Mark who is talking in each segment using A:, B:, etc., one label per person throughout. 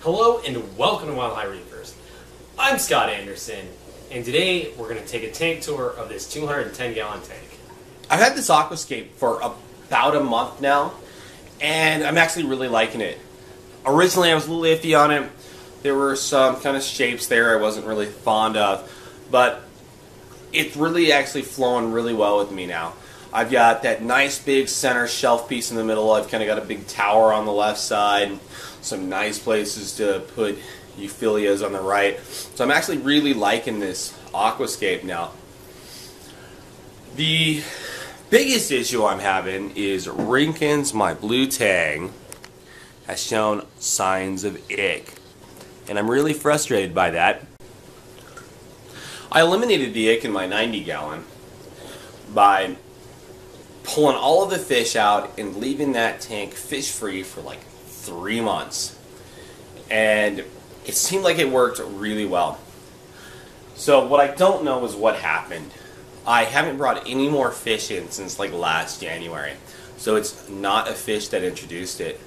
A: Hello and welcome to Wild High Reefers. I'm Scott Anderson, and today we're going to take a tank tour of this 210-gallon tank.
B: I've had this aquascape for about a month now, and I'm actually really liking it. Originally I was a little iffy on it. There were some kind of shapes there I wasn't really fond of, but it's really actually flowing really well with me now. I've got that nice big center shelf piece in the middle. I've kind of got a big tower on the left side, some nice places to put euphyllias on the right. So I'm actually really liking this aquascape now. The biggest issue I'm having is Rinkins, my blue tang, has shown signs of ick. And I'm really frustrated by that. I eliminated the ick in my 90-gallon by pulling all of the fish out and leaving that tank fish-free for like 3 months. And it seemed like it worked really well. So what I don't know is what happened. I haven't brought any more fish in since like last January. So it's not a fish that introduced it.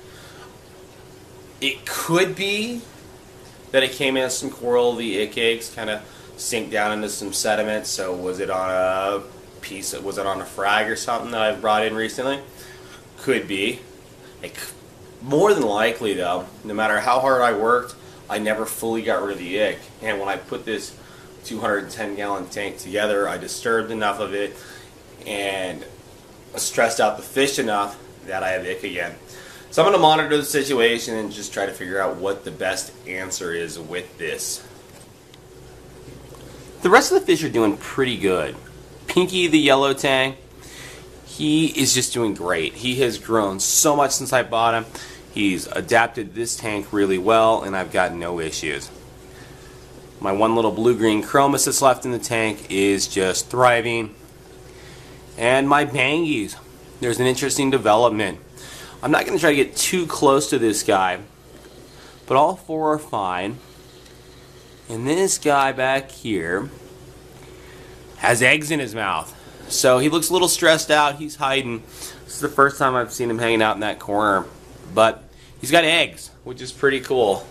B: It could be that it came in as some coral, the ick eggs kind of sink down into some sediment. So was it on a piece, was it on a frag or something that I've brought in recently? Could be. More than likely though, no matter how hard I worked, I never fully got rid of the ick. And when I put this 210-gallon tank together, I disturbed enough of it and stressed out the fish enough that I have ick again. So I'm going to monitor the situation and just try to figure out what the best answer is with this. The rest of the fish are doing pretty good. Pinky the yellow tang, he is just doing great. He has grown so much since I bought him. He's adapted this tank really well, and I've got no issues. My one little blue-green chromis that's left in the tank is just thriving. And my bangies, there's an interesting development. I'm not going to try to get too close to this guy, but all four are fine. And this guy back here has eggs in his mouth. So he looks a little stressed out. He's hiding. This is the first time I've seen him hanging out in that corner. But he's got eggs, which is pretty cool.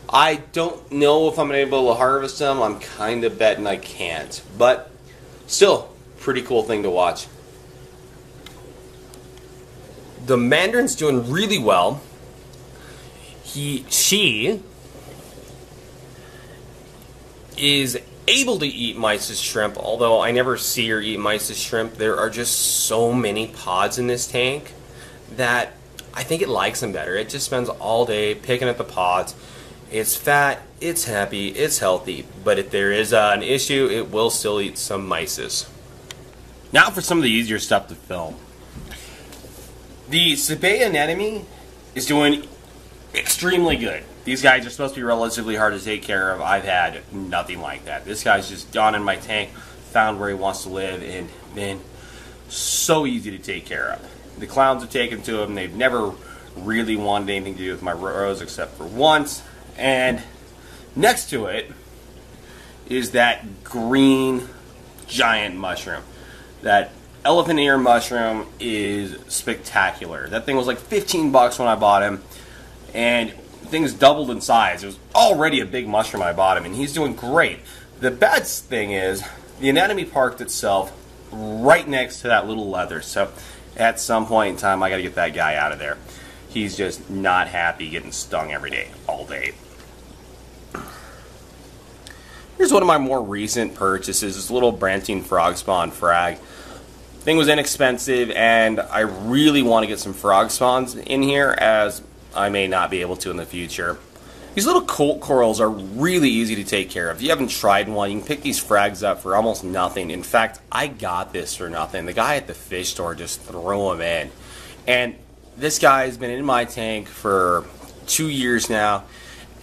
B: I don't know if I'm able to harvest them. I'm kind of betting I can't. But still, pretty cool thing to watch. The mandarin's doing really well. She is able to eat mysis shrimp, although I never see her eat mysis shrimp. There are just so many pods in this tank that I think it likes them better. It just spends all day picking at the pods. It's fat, it's happy, it's healthy, but if there is an issue, it will still eat some mysis. Now for some of the easier stuff to film. The Sabea anemone is doing extremely good. These guys are supposed to be relatively hard to take care of. I've had nothing like that. This guy's just gone in my tank, found where he wants to live, and been so easy to take care of. The clowns have taken to him. They've never really wanted anything to do with my rose except for once. And next to it is that green giant mushroom. That elephant ear mushroom is spectacular. That thing was like 15 bucks when I bought him, and things doubled in size. It was already a big mushroom when I bought him, and he's doing great. The bad thing is the anatomy parked itself right next to that little leather, so at some point in time I gotta get that guy out of there. He's just not happy getting stung every day, all day. Here's one of my more recent purchases, this little Brantine frog spawn frag. Thing was inexpensive, and I really want to get some frog spawns in here, as I may not be able to in the future. These little colt corals are really easy to take care of. If you haven't tried one, you can pick these frags up for almost nothing. In fact, I got this for nothing. The guy at the fish store just threw them in. And this guy's been in my tank for 2 years now,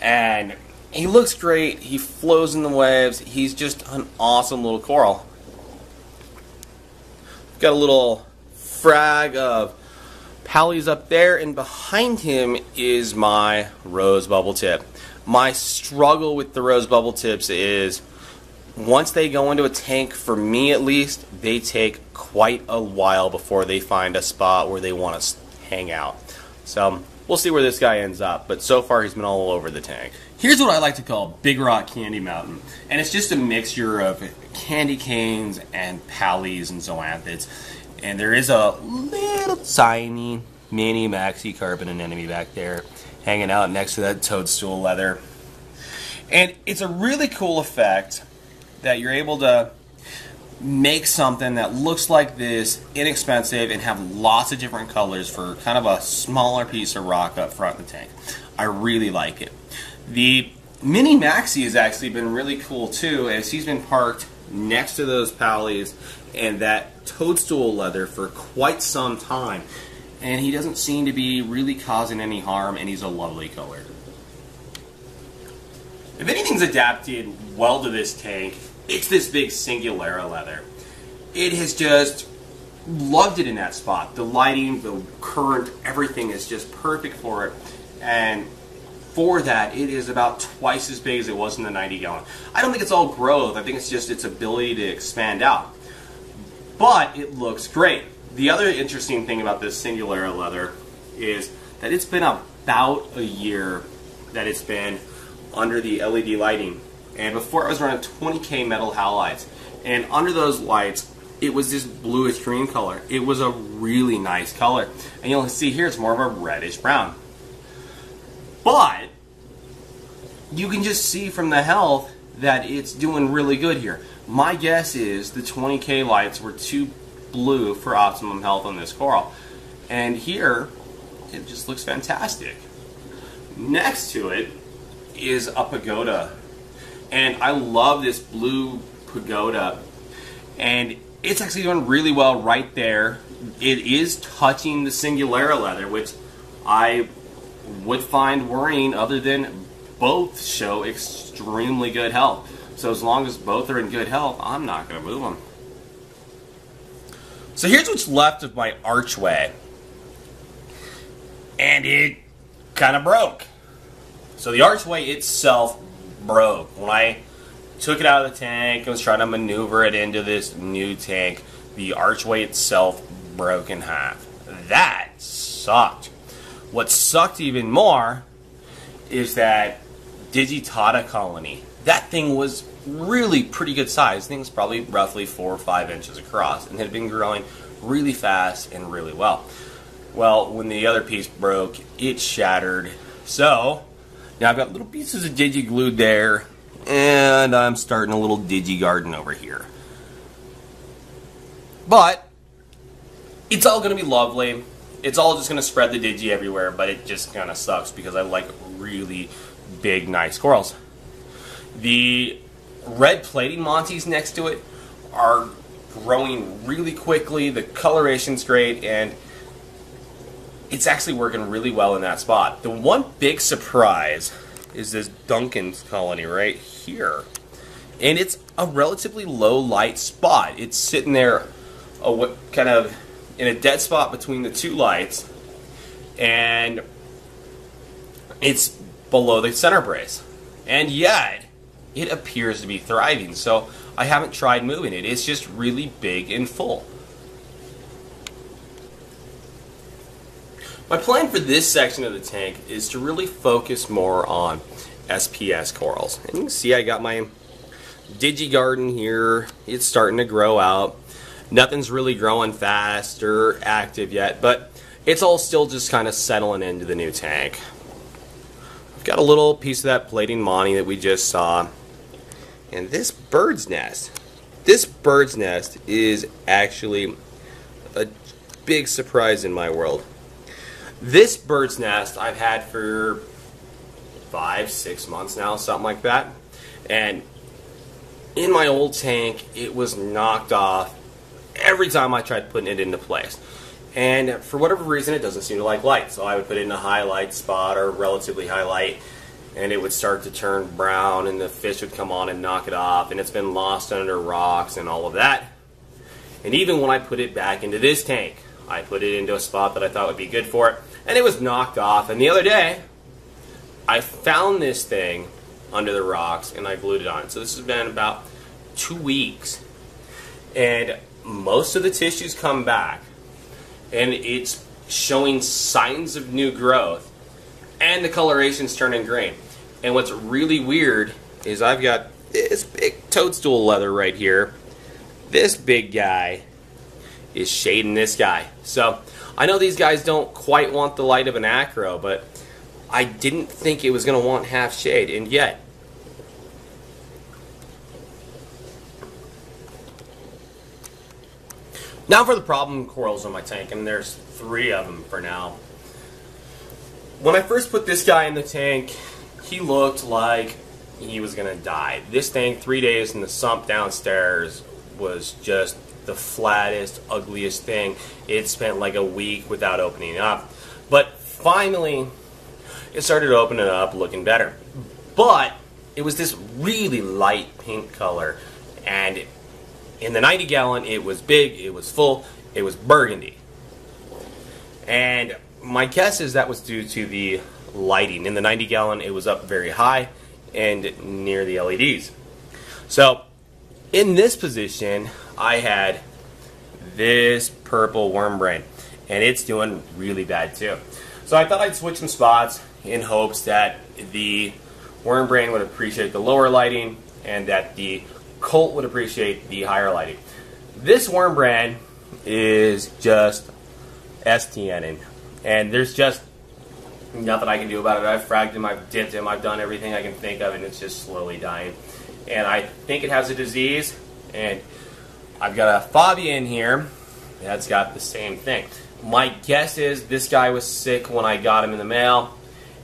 B: and he looks great. He flows in the waves. He's just an awesome little coral. Got a little frag of Pallies up there, and behind him is my rose bubble tip. My struggle with the rose bubble tips is once they go into a tank, for me at least, they take quite a while before they find a spot where they want to hang out. So we'll see where this guy ends up. But so far, he's been all over the tank. Here's what I like to call Big Rock Candy Mountain. And it's just a mixture of candy canes and pallies and zoanthids. And there is a little tiny mini maxi carpet anemone back there hanging out next to that toadstool leather. And it's a really cool effect that you're able to make something that looks like this, inexpensive, and have lots of different colors for kind of a smaller piece of rock up front in the tank. I really like it. The Mini Maxi has actually been really cool too, as he's been parked next to those pallies and that toadstool leather for quite some time. And he doesn't seem to be really causing any harm, and he's a lovely color. If anything's adapted well to this tank, it's this big Singulara leather. It has just loved it in that spot. The lighting, the current, everything is just perfect for it. And for that, it is about twice as big as it was in the 90 gallon. I don't think it's all growth. I think it's just its ability to expand out. But it looks great. The other interesting thing about this Singulara leather is that it's been about a year that it's been under the LED lighting. And before I was running 20K metal halides. And under those lights, it was this bluish green color. It was a really nice color. And you'll see here it's more of a reddish brown. But you can just see from the health that it's doing really good here. My guess is the 20K lights were too blue for optimum health on this coral. And here, it just looks fantastic. Next to it is a pagoda. And I love this blue pagoda. And it's actually doing really well right there. It is touching the Singulara leather, which I would find worrying, other than both show extremely good health. So as long as both are in good health, I'm not going to move them. So here's what's left of my Archway. And it kind of broke. So the Archway itself broke. When I took it out of the tank and was trying to maneuver it into this new tank, the Archway itself broke in half. That sucked. What sucked even more is that Digitata colony. That thing was really pretty good size. The thing's probably roughly 4 or 5 inches across and had been growing really fast and really well. Well, when the other piece broke, it shattered. So now I've got little pieces of Digi glued there, and I'm starting a little Digi Garden over here. But it's all going to be lovely. It's all just going to spread the Digi everywhere, but it just kind of sucks because I like really big, nice corals. The red plating Monties next to it are growing really quickly. The coloration's great, and it's actually working really well in that spot. The one big surprise is this Duncan's colony right here. And it's a relatively low light spot. It's sitting there kind of in a dead spot between the two lights, and it's below the center brace. And yet, it appears to be thriving. So I haven't tried moving it. It's just really big and full. My plan for this section of the tank is to really focus more on SPS corals. And you can see I got my Digi Garden here. It's starting to grow out. Nothing's really growing fast or active yet, but it's all still just kind of settling into the new tank. I've got a little piece of that plating Monty that we just saw. And this bird's nest. This bird's nest is actually a big surprise in my world. This bird's nest I've had for 5-6 months now, something like that. And in my old tank, it was knocked off every time I tried putting it into place. And for whatever reason, it doesn't seem to like light. So I would put it in a high light spot or relatively high light, and it would start to turn brown, and the fish would come on and knock it off, and it's been lost under rocks and all of that. And even when I put it back into this tank, I put it into a spot that I thought would be good for it, and it was knocked off. And the other day, I found this thing under the rocks, and I glued it on. So this has been about 2 weeks. And most of the tissue's come back, and it's showing signs of new growth. and the coloration's turning green. And what's really weird is I've got this big toadstool leather right here. This big guy is shading this guy. So I know these guys don't quite want the light of an acro, but I didn't think it was going to want half shade, and yet. Now for the problem corals in my tank, and there's 3 of them for now. When I first put this guy in the tank, he looked like he was going to die. This tank, 3 days in the sump downstairs, was just the flattest, ugliest thing. It spent like a week without opening up. But finally, it started opening up, looking better. But it was this really light pink color, and in the 90 gallon, it was big, it was full, it was burgundy. And my guess is that was due to the lighting. In the 90 gallon, it was up very high and near the LEDs. So, in this position, I had this purple worm brain, and it's doing really bad too. So I thought I'd switch some spots in hopes that the worm brain would appreciate the lower lighting and that the colt would appreciate the higher lighting. This worm brand is just STNing, and there's just nothing I can do about it. I've fragged him, I've dipped him, I've done everything I can think of, and it's just slowly dying. And I think it has a disease, and I've got a Fabi in here that's got the same thing. My guess is this guy was sick when I got him in the mail,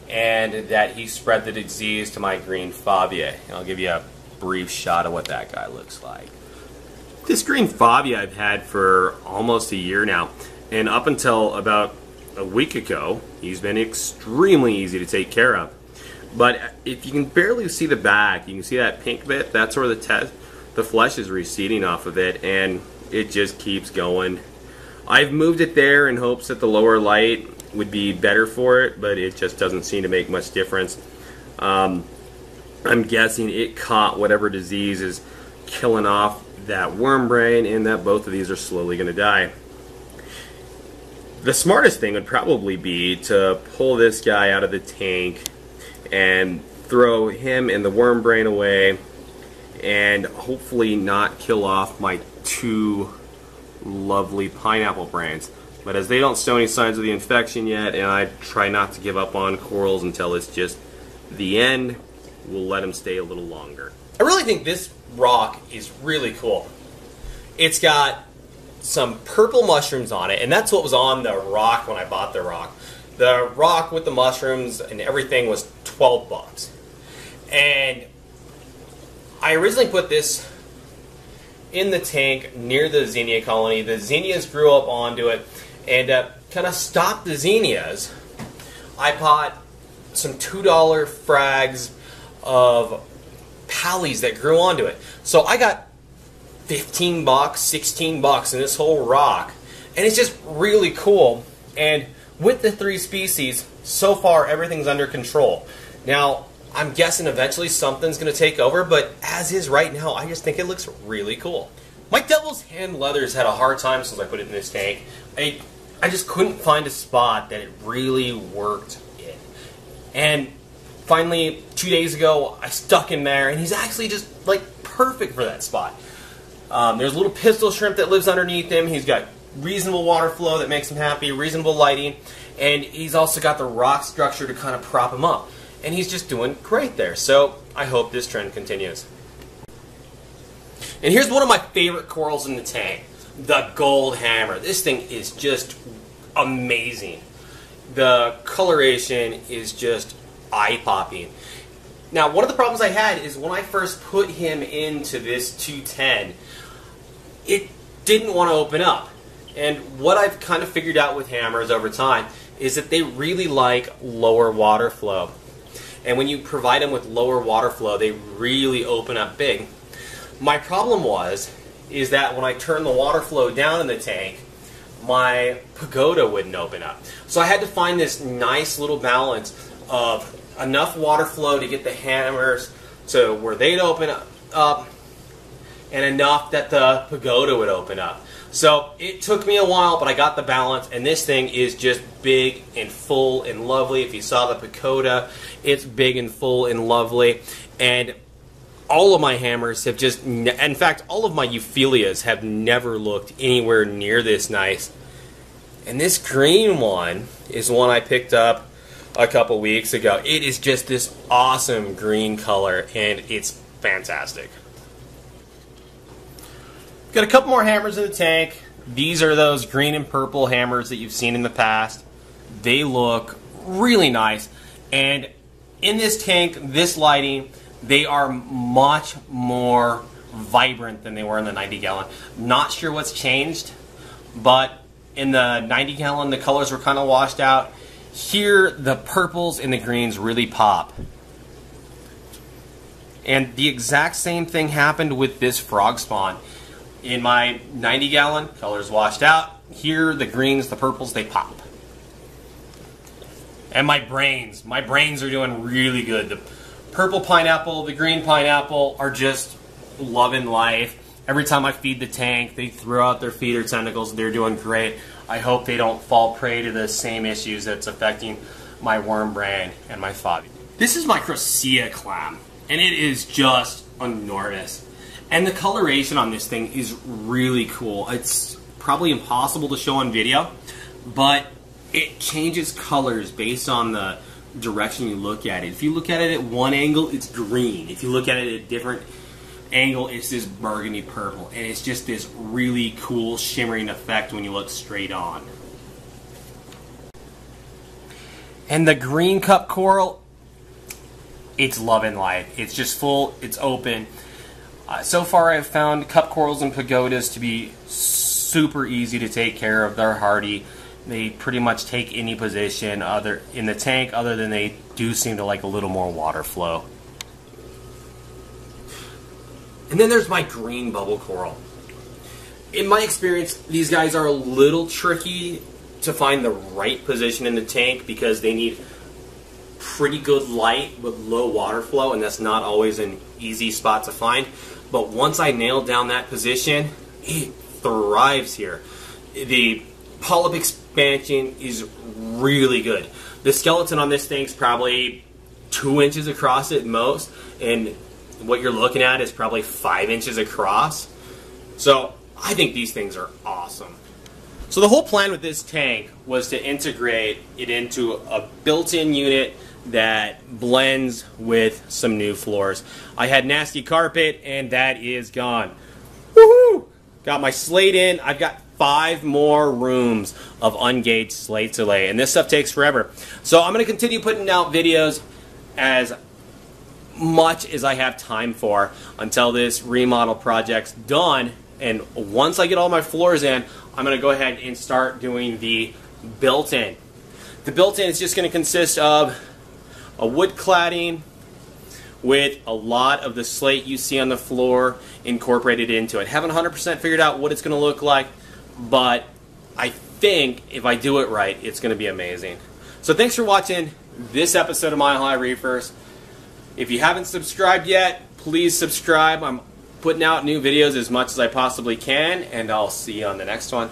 B: and that he spread the disease to my green Fabi. I'll give you a brief shot of what that guy looks like. This green Fabi I've had for almost a year now, and up until about a week ago, he's been extremely easy to take care of. But if you can barely see the back, you can see that pink bit, that's where the flesh is receding off of it, and it just keeps going. I've moved it there in hopes that the lower light would be better for it, but it just doesn't seem to make much difference. I'm guessing it caught whatever disease is killing off that worm brain, and that both of these are slowly going to die. The smartest thing would probably be to pull this guy out of the tank and throw him and the worm brain away, and hopefully not kill off my 2 lovely pineapple brains. But as they don't show any signs of the infection yet, and I try not to give up on corals until it's just the end, we'll let them stay a little longer. I really think this rock is really cool. It's got some purple mushrooms on it, and that's what was on the rock when I bought the rock. The rock with the mushrooms and everything was 12 bucks. And I originally put this in the tank near the zinnia colony. The zinnias grew up onto it, and kind of stopped the zinnias, I bought some $2 frags of pallies that grew onto it. So I got 15 bucks, 16 bucks in this whole rock, and it's just really cool. And with the 3 species, so far everything's under control. Now, I'm guessing eventually something's going to take over, but as is right now, I just think it looks really cool. My Devil's Hand Leather's had a hard time since I put it in this tank. I just couldn't find a spot that it really worked in. And finally, 2 days ago, I stuck him there, and he's actually just like perfect for that spot. There's a little pistol shrimp that lives underneath him. He's got reasonable water flow that makes him happy, reasonable lighting, and he's also got the rock structure to kind of prop him up. And he's just doing great there. So I hope this trend continues. And here's one of my favorite corals in the tank, the gold hammer. This thing is just amazing. The coloration is just eye-popping. Now, one of the problems I had is when I first put him into this 210, it didn't want to open up. And what I've kind of figured out with hammers over time is that they really like lower water flow. And when you provide them with lower water flow, they really open up big. My problem is that when I turn the water flow down in the tank, my pagoda wouldn't open up. So I had to find this nice little balance of enough water flow to get the hammers to where they'd open up, and enough that the pagoda would open up. So it took me a while, but I got the balance, and this thing is just big and full and lovely. If you saw the pagoda, it's big and full and lovely. And all of my hammers have just, in fact, all of my euphyllias have never looked anywhere near this nice. And this green one is one I picked up a couple weeks ago. It is just this awesome green color, and it's fantastic. Got a couple more hammers in the tank. These are those green and purple hammers that you've seen in the past. They look really nice. And in this tank, this lighting, they are much more vibrant than they were in the 90 gallon. Not sure what's changed, but in the 90 gallon, the colors were kind of washed out. Here, the purples and the greens really pop. And the exact same thing happened with this frog spawn. In my 90 gallon, colors washed out. Here, the greens, the purples, they pop. And my brains are doing really good. The purple pineapple, the green pineapple are just loving life. Every time I feed the tank, they throw out their feeder tentacles. They're doing great. I hope they don't fall prey to the same issues that's affecting my worm brain and my Fabi. This is Mikerasiya clam, and it is just enormous. And the coloration on this thing is really cool. It's probably impossible to show on video, but it changes colors based on the direction you look at it. If you look at it at one angle, it's green. If you look at it at a different angle, it's this burgundy purple. And it's just this really cool shimmering effect when you look straight on. And the green cup coral, it's loving life. It's just full, it's open. So far I've found cup corals and pagodas to be super easy to take care of. They're hardy. They pretty much take any position other in the tank, other than they do seem to like a little more water flow. And then there's my green bubble coral. In my experience, these guys are a little tricky to find the right position in the tank because they need pretty good light with low water flow, and that's not always an easy spot to find. But once I nailed down that position, it thrives here. The polyp expansion is really good. The skeleton on this thing's probably 2 inches across at most, and what you're looking at is probably 5 inches across. So I think these things are awesome. So the whole plan with this tank was to integrate it into a built-in unit that blends with some new floors. I had nasty carpet, and that is gone. Woohoo! Got my slate in. I've got 5 more rooms of ungauged slate to lay, and this stuff takes forever. So I'm going to continue putting out videos as much as I have time for until this remodel project's done. And once I get all my floors in, I'm going to go ahead and start doing the built-in. The built-in is just going to consist of a wood cladding with a lot of the slate you see on the floor incorporated into it. Haven't 100% figured out what it's going to look like, but I think if I do it right, it's going to be amazing. So thanks for watching this episode of Mile High Reefers. If you haven't subscribed yet, please subscribe. I'm putting out new videos as much as I possibly can, and I'll see you on the next one.